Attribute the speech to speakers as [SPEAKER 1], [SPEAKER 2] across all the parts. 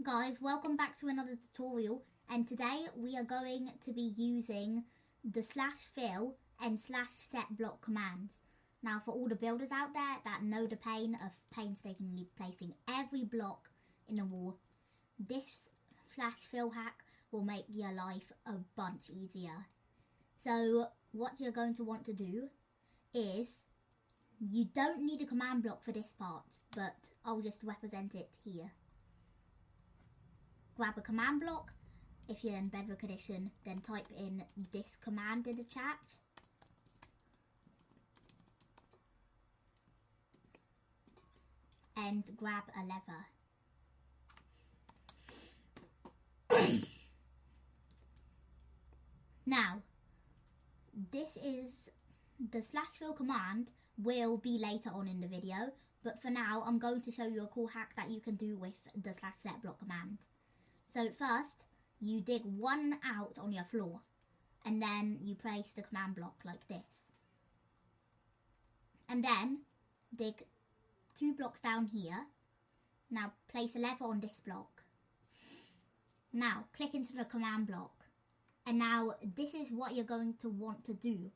[SPEAKER 1] Guys, welcome back to another tutorial, and today we are going to be using the /fill and /setblock commands. Now, for all the builders out there that know the pain of painstakingly placing every block in a wall, this /fill hack will make your life a bunch easier. So what you're going to want to do is, you don't need a command block for this part, but I'll just represent it here. Grab a command block. If you're in Bedrock Edition, then type in this command in the chat. And grab a lever. Now, this is the /fill command will be later on in the video, but for now I'm going to show you a cool hack that you can do with the /setblock command. So first, you dig one out on your floor, and then you place the command block like this. And then, dig 2 blocks down here. Now place a lever on this block. Now, click into the command block. And now, this is what you're going to want to do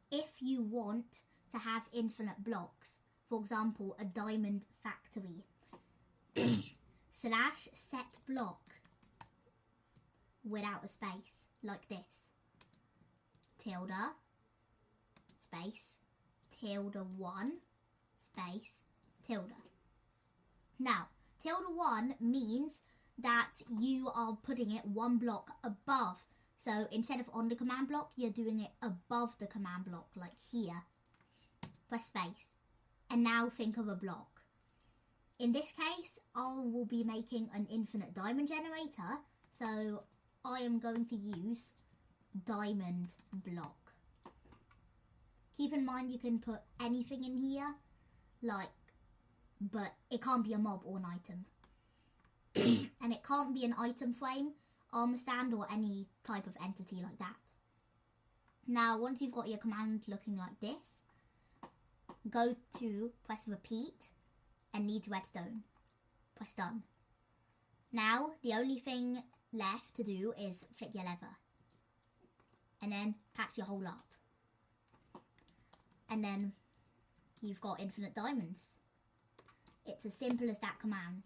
[SPEAKER 1] if you want to have infinite blocks. For example, a diamond factory. /setblock. Without a space, like this. Tilde, space, tilde1, space, tilde. Now, tilde1 means that you are putting it one block above. So instead of on the command block, you're doing it above the command block, like here. Press space. And now think of a block. In this case, I will be making an infinite diamond generator. So I am going to use diamond block. Keep in mind you can put anything in here, but it can't be a mob or an item. And it can't be an item frame, armor stand, or any type of entity like that. Now, once you've got your command looking like this, go to press repeat and needs redstone. Press done. Now, the only thing left to do is flick your lever and then patch your hole up, and then you've got infinite diamonds. It's as simple as that command.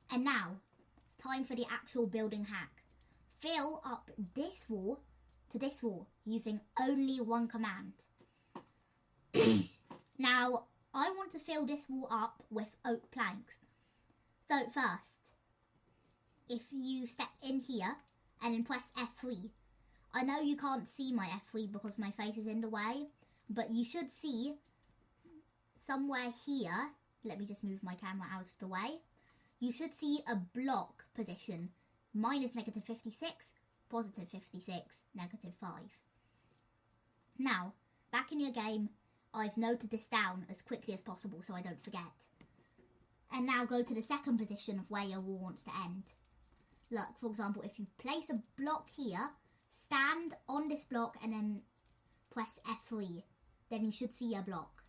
[SPEAKER 1] And now, time for the actual building hack. Fill up this wall to this wall using only one command. Now, I want to fill this wall up with oak planks. So first, if you step in here and then press F3, I know you can't see my F3 because my face is in the way, but you should see somewhere here, let me just move my camera out of the way, you should see a block position, minus -56, positive 56, -5. Now, back in your game, I've noted this down as quickly as possible so I don't forget. And now go to the second position of where your wall wants to end. Look, for example, if you place a block here, stand on this block and then press F3, then you should see a block.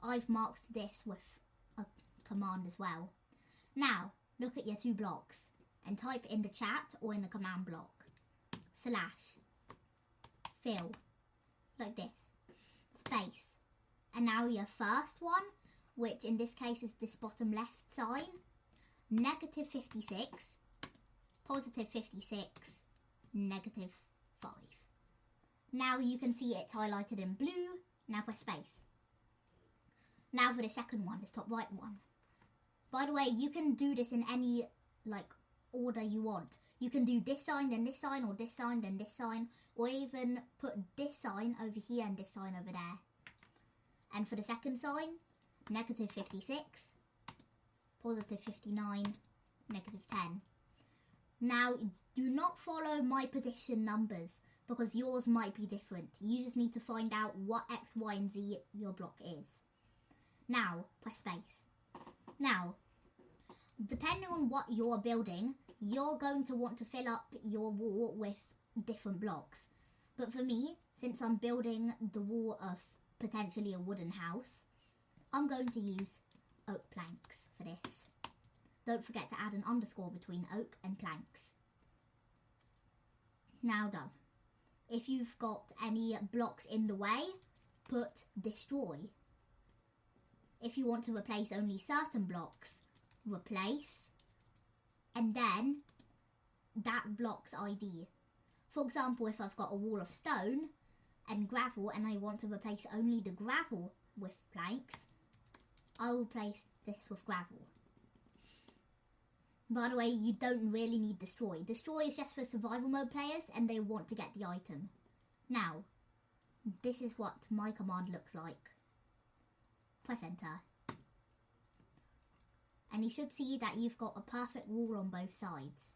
[SPEAKER 1] I've marked this with a command as well. Now, look at your 2 blocks and type in the chat or in the command block, /fill, like this, space. And now your first one, which in this case is this bottom left sign, -56, positive 56, -5. Now you can see it's highlighted in blue. Now press space. Now for the second one, this top right one. By the way, you can do this in any order you want. You can do this sign, then this sign, or this sign, then this sign, or even put this sign over here and this sign over there. And for the second sign, -56, positive 59, -10. Now, do not follow my position numbers because yours might be different. You just need to find out what X, Y, and Z your block is. Now, press space. Now, depending on what you're building, you're going to want to fill up your wall with different blocks. But for me, since I'm building the wall of potentially a wooden house, I'm going to use oak planks for this. Don't forget to add an underscore between oak and planks. Now done. If you've got any blocks in the way, put destroy. If you want to replace only certain blocks, replace, and then that block's ID. For example, if I've got a wall of stone and gravel and I want to replace only the gravel with planks, I will replace this with gravel. By the way, you don't really need destroy. Destroy is just for survival mode players and they want to get the item. Now, this is what my command looks like. Press enter. And you should see that you've got a perfect wall on both sides.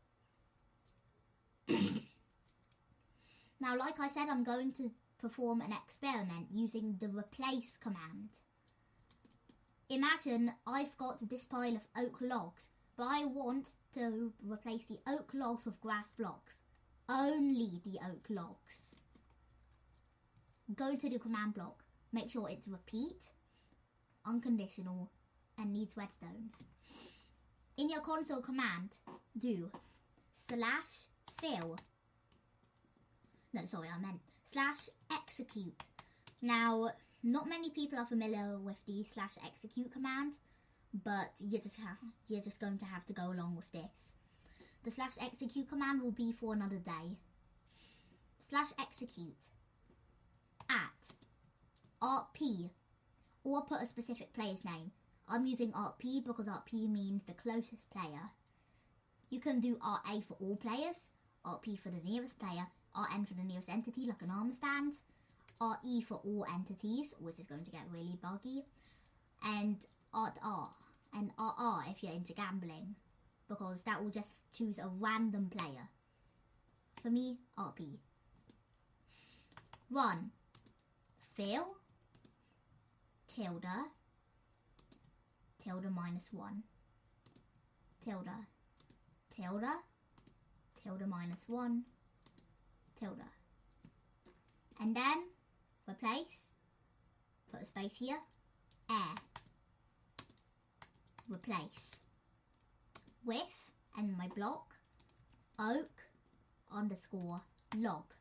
[SPEAKER 1] Now, like I said, I'm going to perform an experiment using the replace command. Imagine I've got this pile of oak logs, but I want to replace the oak logs with grass blocks. Only the oak logs. Go to the command block. Make sure it's repeat, unconditional, and needs redstone. In your console command, do /fill. No, sorry, I meant /execute. Now, not many people are familiar with the /execute command, but you're just going to have to go along with this. The /execute command will be for another day. /execute at RP, or put a specific player's name. I'm using RP because RP means the closest player. You can do RA for all players, RP for the nearest player, RN for the nearest entity like an armor stand, RE for all entities, which is going to get really buggy, and RR and RR if you're into gambling, because that will just choose a random player. For me, RP. Run. Fill. Tilde. Tilde -1. Tilde. Tilde. Tilde -1. Tilde. And then replace. Put a space here. Air. Replace. With, and my block, oak underscore log.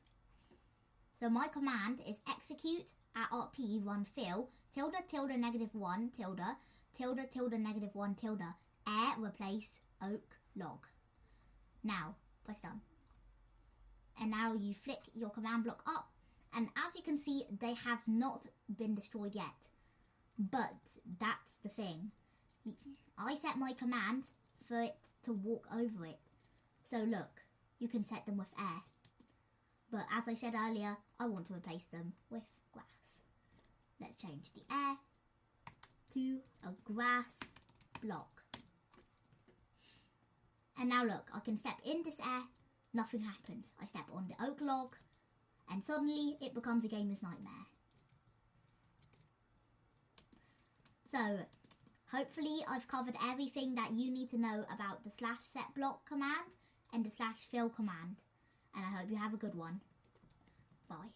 [SPEAKER 1] So my command is execute at RP run fill tilde tilde -1 tilde tilde tilde -1 tilde air replace oak log. Now press done. And now you flick your command block up, and as you can see, they have not been destroyed yet. But that's the thing. I set my command for it to walk over it. So look, you can set them with air. But as I said earlier, I want to replace them with grass. Let's change the air to a grass block. And now look, I can step in this air, nothing happens. I step on the oak log, and suddenly it becomes a gamer's nightmare. So, hopefully I've covered everything that you need to know about the /setblock command and the /fill command. And I hope you have a good one. Bye.